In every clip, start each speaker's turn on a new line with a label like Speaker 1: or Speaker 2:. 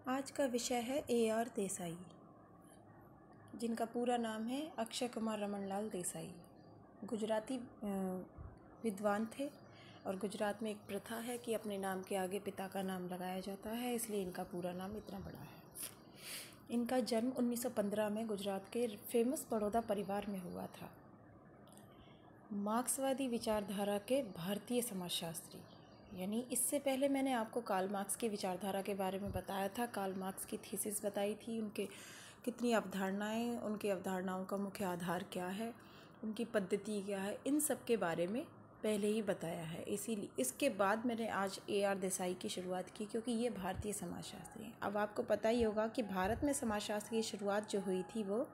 Speaker 1: आज का विषय है A.R. देसाई, जिनका पूरा नाम है अक्षय कुमार रमनलाल देसाई। गुजराती विद्वान थे और गुजरात में एक प्रथा है कि अपने नाम के आगे पिता का नाम लगाया जाता है, इसलिए इनका पूरा नाम इतना बड़ा है। इनका जन्म 1915 में गुजरात के फेमस बड़ौदा परिवार में हुआ था। मार्क्सवादी विचारधारा के भारतीय समाजशास्त्री, यानी इससे पहले मैंने आपको कार्ल मार्क्स की विचारधारा के बारे में बताया था। कार्ल मार्क्स की थीसिस बताई थी, उनके कितनी अवधारणाएं, उनकी अवधारणाओं का मुख्य आधार क्या है, उनकी पद्धति क्या है, इन सब के बारे में पहले ही बताया है। इसीलिए इसके बाद मैंने आज A.R. देसाई की शुरुआत की, क्योंकि ये भारतीय समाजशास्त्री हैं। अब आपको पता ही होगा कि भारत में समाजशास्त्र की शुरुआत जो हुई थी वो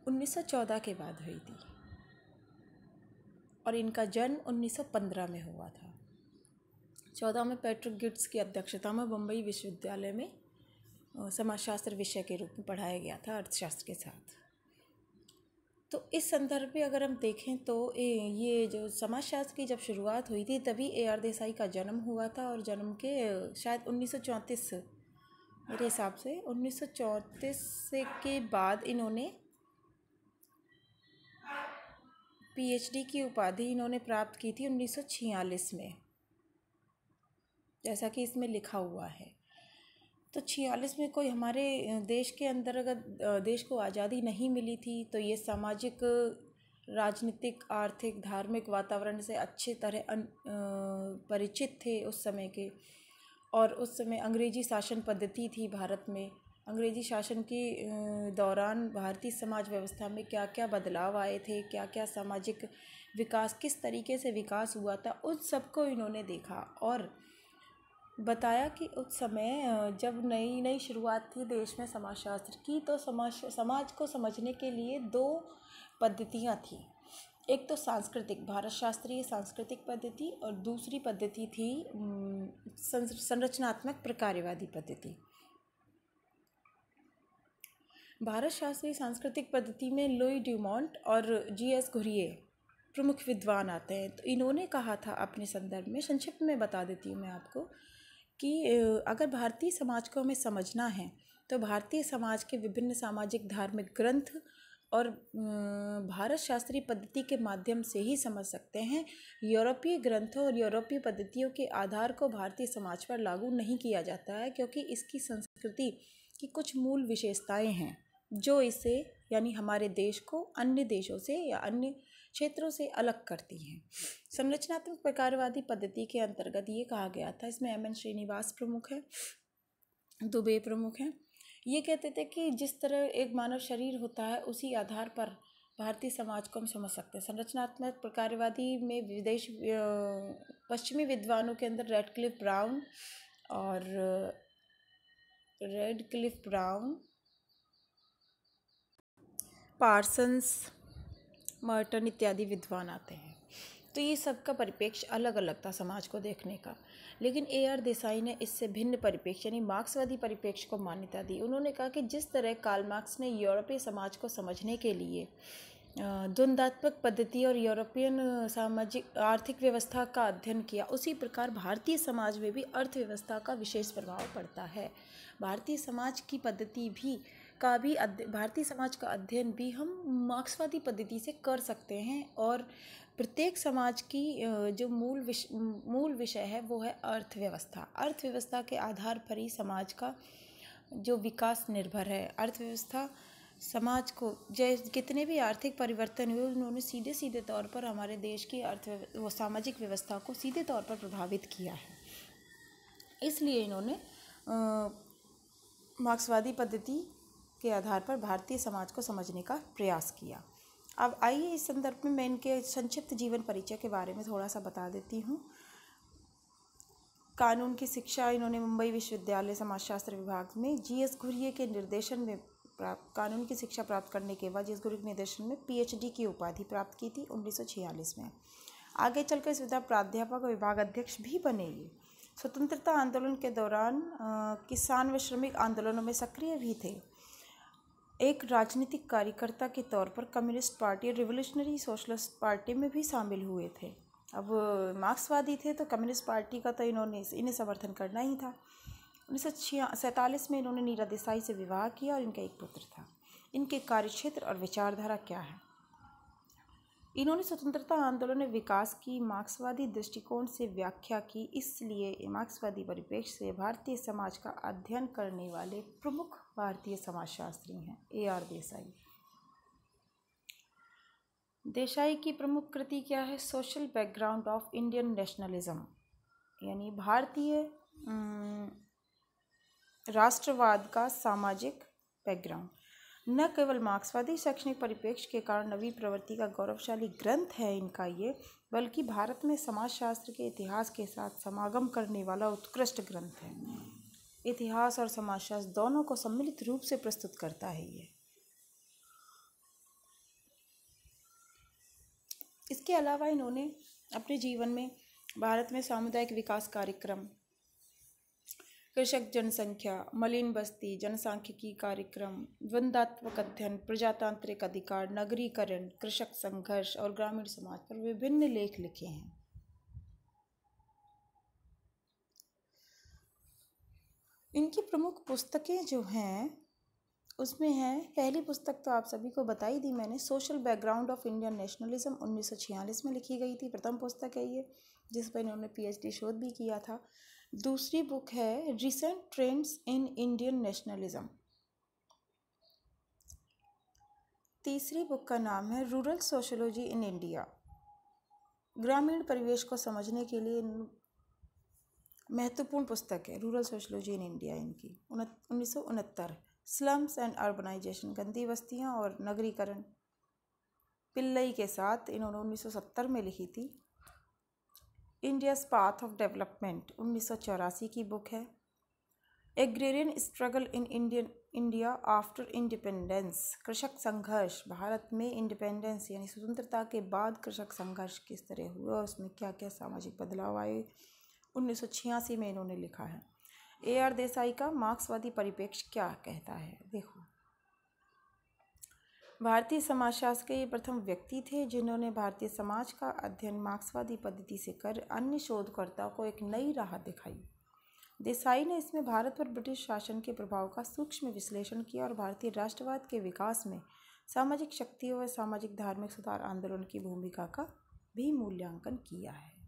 Speaker 1: 1914 के बाद हुई थी और इनका जन्म 1915 में हुआ था। 14 में पैट्रिक गिट्स की अध्यक्षता में बम्बई विश्वविद्यालय में समाजशास्त्र विषय के रूप में पढ़ाया गया था, अर्थशास्त्र के साथ। तो इस संदर्भ में अगर हम देखें तो ये जो समाजशास्त्र की जब शुरुआत हुई थी तभी A.R. देसाई का जन्म हुआ था और जन्म के शायद 1934 मेरे हिसाब से 1934 के बाद इन्होंने PhD की उपाधि इन्होंने प्राप्त की थी 1946 में, जैसा कि इसमें लिखा हुआ है। तो 46 में कोई हमारे देश के अंतर्गत देश को आज़ादी नहीं मिली थी, तो ये सामाजिक, राजनीतिक, आर्थिक, धार्मिक वातावरण से अच्छे तरह परिचित थे उस समय के। और उस समय अंग्रेजी शासन पद्धति थी भारत में। अंग्रेजी शासन के दौरान भारतीय समाज व्यवस्था में क्या क्या बदलाव आए थे, क्या क्या सामाजिक विकास, किस तरीके से विकास हुआ था, उन सबको इन्होंने देखा और बताया कि उस समय जब नई नई शुरुआत थी देश में समाजशास्त्र की, तो समाज को समझने के लिए दो पद्धतियाँ थी। एक तो सांस्कृतिक, भारत शास्त्रीय सांस्कृतिक पद्धति, और दूसरी पद्धति थी संरचनात्मक प्रकार्यवादी पद्धति। भारत शास्त्रीय सांस्कृतिक पद्धति में लुई ड्यूमोंट और G.S. घुरिये प्रमुख विद्वान आते हैं। तो इन्होंने कहा था अपने संदर्भ में, संक्षिप्त में बता देती हूँ मैं आपको, कि अगर भारतीय समाज को हमें समझना है तो भारतीय समाज के विभिन्न सामाजिक धार्मिक ग्रंथ और भारत शास्त्रीय पद्धति के माध्यम से ही समझ सकते हैं। यूरोपीय ग्रंथों और यूरोपीय पद्धतियों के आधार को भारतीय समाज पर लागू नहीं किया जाता है, क्योंकि इसकी संस्कृति की कुछ मूल विशेषताएं हैं जो इसे, यानी हमारे देश को, अन्य देशों से या अन्य क्षेत्रों से अलग करती हैं। संरचनात्मक प्रकारवादी पद्धति के अंतर्गत ये कहा गया था, इसमें M.N. श्रीनिवास प्रमुख है, दुबे प्रमुख हैं। ये कहते थे कि जिस तरह एक मानव शरीर होता है उसी आधार पर भारतीय समाज को हम समझ सकते हैं। संरचनात्मक प्रकारवादी में पश्चिमी विद्वानों के अंदर रेडक्लिफ ब्राउन, पार्सन्स, मर्टन इत्यादि विद्वान आते हैं। तो ये सबका परिप्रेक्ष्य अलग अलग था समाज को देखने का, लेकिन A.R. देसाई ने इससे भिन्न परिप्रेक्ष्य, यानी मार्क्सवादी परिप्रेक्ष्य को मान्यता दी। उन्होंने कहा कि जिस तरह कार्ल मार्क्स ने यूरोपीय समाज को समझने के लिए द्वंद्वात्मक पद्धति और यूरोपियन सामाजिक आर्थिक व्यवस्था का अध्ययन किया, उसी प्रकार भारतीय समाज में भी अर्थव्यवस्था का विशेष प्रभाव पड़ता है। भारतीय समाज की पद्धति भारतीय समाज का अध्ययन भी हम मार्क्सवादी पद्धति से कर सकते हैं और प्रत्येक समाज की जो मूल विषय है वो है अर्थव्यवस्था। अर्थव्यवस्था के आधार पर ही समाज का जो विकास निर्भर है। अर्थव्यवस्था समाज को कितने भी आर्थिक परिवर्तन हुए, उन्होंने सीधे तौर पर हमारे देश की सामाजिक व्यवस्था को सीधे तौर पर प्रभावित किया है। इसलिए इन्होंने मार्क्सवादी पद्धति के आधार पर भारतीय समाज को समझने का प्रयास किया। अब आइए इस संदर्भ में मैं इनके संक्षिप्त जीवन परिचय के बारे में थोड़ा सा बता देती हूँ। कानून की शिक्षा इन्होंने मुंबई विश्वविद्यालय समाजशास्त्र विभाग में G.S. घुरिये के निर्देशन में कानून की शिक्षा प्राप्त करने के बाद G.S. घुरिये के निर्देशन में PhD की उपाधि प्राप्त की थी 1946 में। आगे चलकर इस विधा प्राध्यापक और विभाग अध्यक्ष भी बने। ये स्वतंत्रता आंदोलन के दौरान किसान व श्रमिक आंदोलनों में सक्रिय भी थे। एक राजनीतिक कार्यकर्ता के तौर पर कम्युनिस्ट पार्टी और रिवोल्यूशनरी सोशलिस्ट पार्टी में भी शामिल हुए थे। अब मार्क्सवादी थे तो कम्युनिस्ट पार्टी का तो इन्हें समर्थन करना ही था। 1947 में इन्होंने नीरा देसाई से विवाह किया और इनका एक पुत्र था। इनके कार्यक्षेत्र और विचारधारा क्या है? इन्होंने स्वतंत्रता आंदोलन में विकास की मार्क्सवादी दृष्टिकोण से व्याख्या की, इसलिए मार्क्सवादी परिप्रेक्ष्य से भारतीय समाज का अध्ययन करने वाले प्रमुख भारतीय समाजशास्त्री हैं AR देसाई। देसाई की प्रमुख कृति क्या है? Social background of Indian nationalism, यानी भारतीय राष्ट्रवाद का सामाजिक बैकग्राउंड। न केवल मार्क्सवादी शैक्षणिक परिप्रेक्ष्य के कारण नवी प्रवृत्ति का गौरवशाली ग्रंथ है इनका ये, बल्कि भारत में समाजशास्त्र के इतिहास के साथ समागम करने वाला उत्कृष्ट ग्रंथ है। इतिहास और समाजशास्त्र दोनों को सम्मिलित रूप से प्रस्तुत करता है ये। इसके अलावा इन्होंने अपने जीवन में भारत में सामुदायिक विकास कार्यक्रम, कृषक जनसंख्या, मलिन बस्ती, जनसांख्यिकी कार्यक्रम, द्वंद्वात्मक अध्ययन, प्रजातांत्रिक अधिकार, नगरीकरण, कृषक संघर्ष और ग्रामीण समाज पर विभिन्न लेख लिखे हैं। इनकी प्रमुख पुस्तकें जो हैं उसमें है, पहली पुस्तक तो आप सभी को बताई दी मैंने, social background of Indian nationalism 1946 में लिखी गई थी। प्रथम पुस्तक है ये, जिस पर इन्होंने PhD शोध भी किया था। दूसरी बुक है recent trends in Indian nationalism. तीसरी बुक का नाम है रूरल सोशियोलॉजी इन इंडिया। ग्रामीण परिवेश को समझने के लिए महत्वपूर्ण पुस्तक है रूरल सोशियोलॉजी इन इंडिया इनकी, 1969। स्लम्स एंड अर्बनाइजेशन, गंदी बस्तियाँ और नगरीकरण, पिल्लई के साथ इन्होंने 1970 में लिखी थी। इंडियाज़ पाथ ऑफ डेवलपमेंट 1984 की बुक है। Agrarian struggle in India after independence, कृषक संघर्ष, भारत में इंडिपेंडेंस यानी स्वतंत्रता के बाद कृषक संघर्ष किस तरह हुआ और उसमें क्या क्या सामाजिक बदलाव आए, 1986 में इन्होंने लिखा है। AR देसाई का मार्क्सवादी परिप्रेक्ष्य क्या कहता है? देखो, भारतीय समाजशास्त्र के ये प्रथम व्यक्ति थे जिन्होंने भारतीय समाज का अध्ययन मार्क्सवादी पद्धति से कर अन्य शोधकर्ताओं को एक नई राह दिखाई। देसाई ने इसमें भारत पर ब्रिटिश शासन के प्रभाव का सूक्ष्म विश्लेषण किया और भारतीय राष्ट्रवाद के विकास में सामाजिक शक्तियों व सामाजिक धार्मिक सुधार आंदोलन की भूमिका का भी मूल्यांकन किया है।